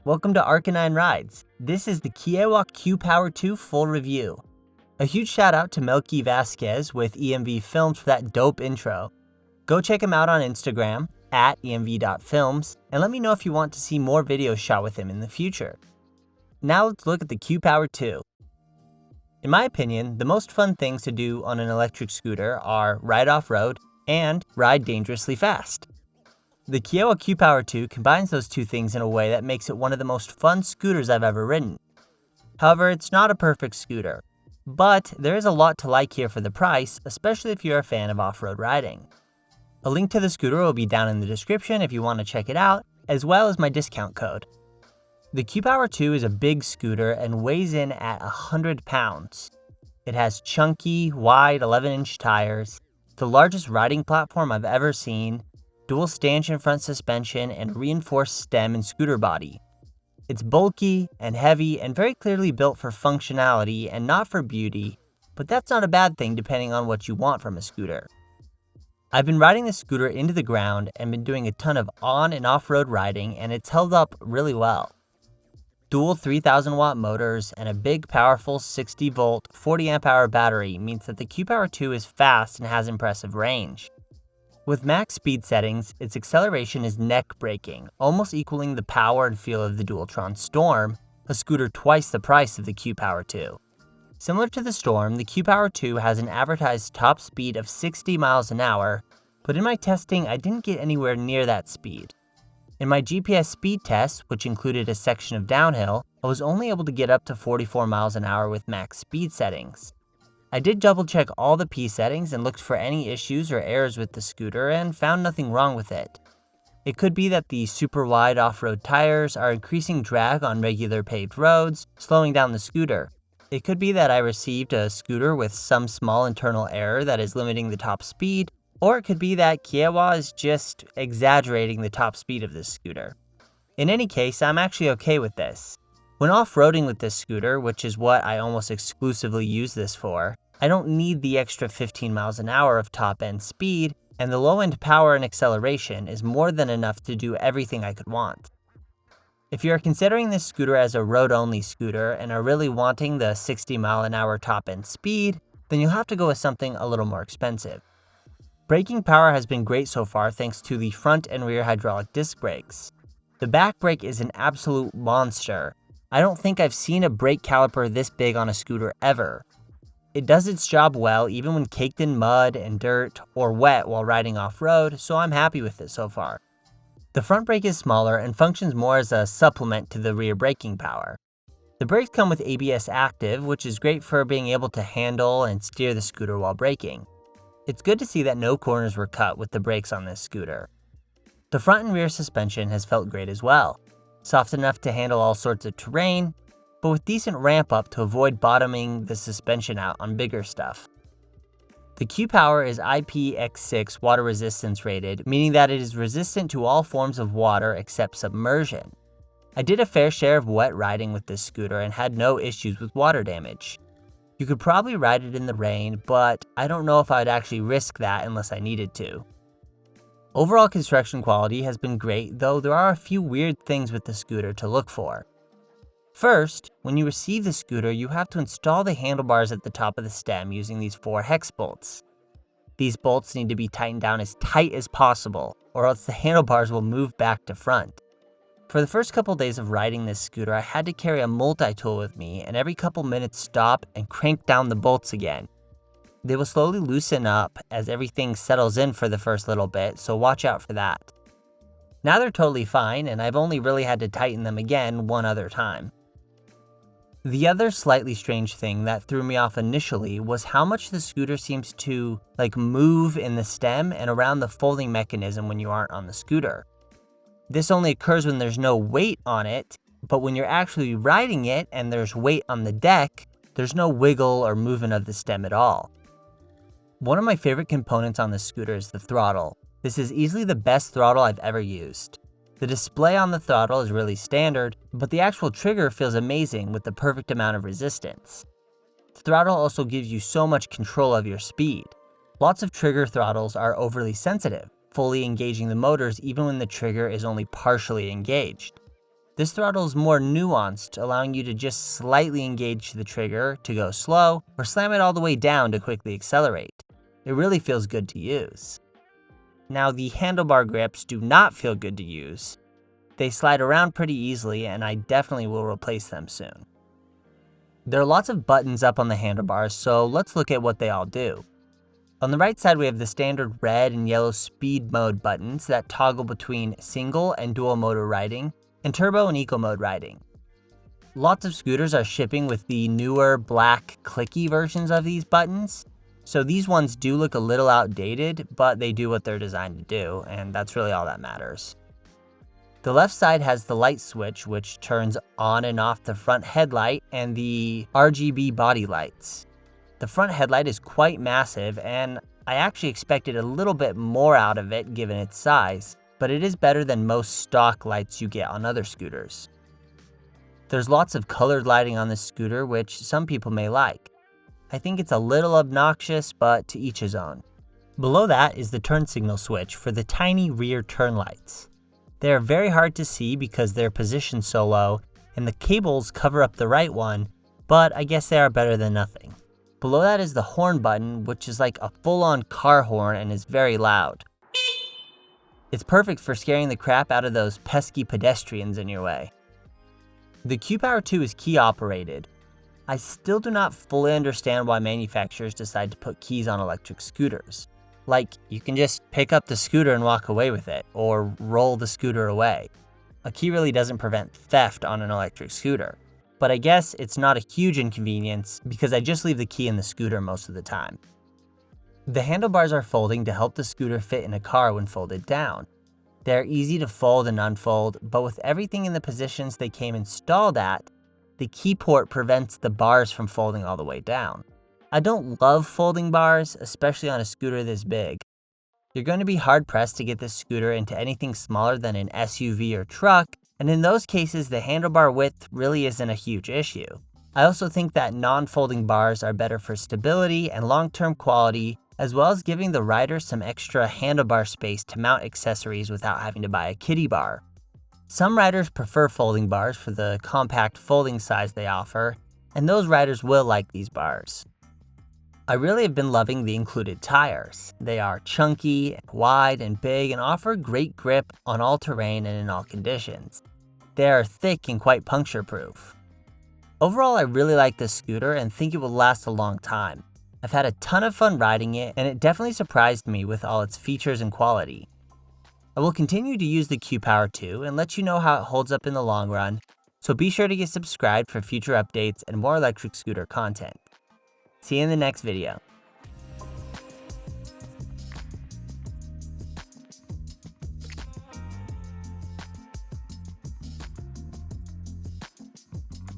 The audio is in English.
Welcome to Arcanine Rides. This is the Qiewa Q Power 2 full review. A huge shout out to Melqui Vasquez with EMV Films for that dope intro. Go check him out on Instagram at emv.films and let me know if you want to see more videos shot with him in the future. Now let's look at the Q Power 2. In my opinion, the most fun things to do on an electric scooter are ride off-road and ride dangerously fast. The Qiewa Q Power 2 combines those two things in a way that makes it one of the most fun scooters I've ever ridden. However, it's not a perfect scooter, but there is a lot to like here for the price, especially if you're a fan of off-road riding. A link to the scooter will be down in the description if you want to check it out, as well as my discount code. The Q Power 2 is a big scooter and weighs in at 100 pounds. It has chunky, wide 11-inch tires, the largest riding platform I've ever seen, dual stanchion front suspension, and reinforced stem and scooter body. It's bulky and heavy and very clearly built for functionality and not for beauty, but that's not a bad thing depending on what you want from a scooter. I've been riding this scooter into the ground and been doing a ton of on and off-road riding, and it's held up really well. Dual 3000 watt motors and a big powerful 60 volt 40 amp hour battery means that the Q Power 2 is fast and has impressive range. With max speed settings, its acceleration is neck-breaking, almost equaling the power and feel of the Dualtron Storm, a scooter twice the price of the Q Power 2. Similar to the Storm, the Q Power 2 has an advertised top speed of 60 miles an hour, but in my testing I didn't get anywhere near that speed. In my GPS speed test, which included a section of downhill, I was only able to get up to 44 miles an hour with max speed settings. I did double check all the P settings and looked for any issues or errors with the scooter and found nothing wrong with it. It could be that the super wide off-road tires are increasing drag on regular paved roads, slowing down the scooter. It could be that I received a scooter with some small internal error that is limiting the top speed, or it could be that Qiewa is just exaggerating the top speed of this scooter. In any case, I'm actually okay with this. When off-roading with this scooter, which is what I almost exclusively use this for, I don't need the extra 15 miles an hour of top-end speed, and the low-end power and acceleration is more than enough to do everything I could want. If you are considering this scooter as a road-only scooter and are really wanting the 60 mile an hour top-end speed, then you'll have to go with something a little more expensive. Braking power has been great so far thanks to the front and rear hydraulic disc brakes. The back brake is an absolute monster. I don't think I've seen a brake caliper this big on a scooter ever. It does its job well even when caked in mud and dirt or wet while riding off-road, so I'm happy with it so far. The front brake is smaller and functions more as a supplement to the rear braking power. The brakes come with ABS Active, which is great for being able to handle and steer the scooter while braking. It's good to see that no corners were cut with the brakes on this scooter. The front and rear suspension has felt great as well. Soft enough to handle all sorts of terrain, but with decent ramp up to avoid bottoming the suspension out on bigger stuff. The Q Power is IPX6 water resistance rated, meaning that it is resistant to all forms of water except submersion. I did a fair share of wet riding with this scooter and had no issues with water damage. You could probably ride it in the rain, but I don't know if I'd actually risk that unless I needed to. Overall construction quality has been great, though there are a few weird things with the scooter to look for. First, when you receive the scooter, you have to install the handlebars at the top of the stem using these 4 hex bolts. These bolts need to be tightened down as tight as possible, or else the handlebars will move back to front. For the first couple days of riding this scooter, I had to carry a multi-tool with me and every couple minutes stop and crank down the bolts again. They will slowly loosen up as everything settles in for the first little bit, so watch out for that. Now they're totally fine, and I've only really had to tighten them again one other time. The other slightly strange thing that threw me off initially was how much the scooter seems to move in the stem and around the folding mechanism when you aren't on the scooter. This only occurs when there's no weight on it, but when you're actually riding it and there's weight on the deck, there's no wiggle or movement of the stem at all. One of my favorite components on the scooter is the throttle. This is easily the best throttle I've ever used. The display on the throttle is really standard, but the actual trigger feels amazing with the perfect amount of resistance. The throttle also gives you so much control of your speed. Lots of trigger throttles are overly sensitive, fully engaging the motors even when the trigger is only partially engaged. This throttle is more nuanced, allowing you to just slightly engage the trigger to go slow, or slam it all the way down to quickly accelerate. It really feels good to use. Now, the handlebar grips do not feel good to use. They slide around pretty easily, and I definitely will replace them soon. There are lots of buttons up on the handlebars, so let's look at what they all do. On the right side, we have the standard red and yellow speed mode buttons that toggle between single and dual motor riding, and turbo and eco mode riding. Lots of scooters are shipping with the newer black clicky versions of these buttons, so these ones do look a little outdated, but they do what they're designed to do, and that's really all that matters. The left side has the light switch, which turns on and off the front headlight and the RGB body lights. The front headlight is quite massive, and I actually expected a little bit more out of it given its size, but it is better than most stock lights you get on other scooters. There's lots of colored lighting on this scooter, which some people may like. I think it's a little obnoxious, but to each his own. Below that is the turn signal switch for the tiny rear turn lights. They are very hard to see because they're positioned so low, and the cables cover up the right one, but I guess they are better than nothing. Below that is the horn button, which is like a full-on car horn and is very loud. It's perfect for scaring the crap out of those pesky pedestrians in your way. The Q-Power 2 is key operated. I still do not fully understand why manufacturers decide to put keys on electric scooters. Like, you can just pick up the scooter and walk away with it, or roll the scooter away. A key really doesn't prevent theft on an electric scooter. But I guess it's not a huge inconvenience because I just leave the key in the scooter most of the time. The handlebars are folding to help the scooter fit in a car when folded down. They're easy to fold and unfold, but with everything in the positions they came installed at, the key port prevents the bars from folding all the way down. I don't love folding bars, especially on a scooter this big. You're going to be hard-pressed to get this scooter into anything smaller than an SUV or truck, and in those cases, the handlebar width really isn't a huge issue. I also think that non-folding bars are better for stability and long-term quality, as well as giving the rider some extra handlebar space to mount accessories without having to buy a kiddie bar. Some riders prefer folding bars for the compact folding size they offer, and those riders will like these bars. I really have been loving the included tires. They are chunky, wide, and big and offer great grip on all terrain and in all conditions. They are thick and quite puncture-proof. Overall, I really like this scooter and think it will last a long time. I've had a ton of fun riding it, and it definitely surprised me with all its features and quality. I will continue to use the Q-Power 2 and let you know how it holds up in the long run, so be sure to get subscribed for future updates and more electric scooter content. See you in the next video.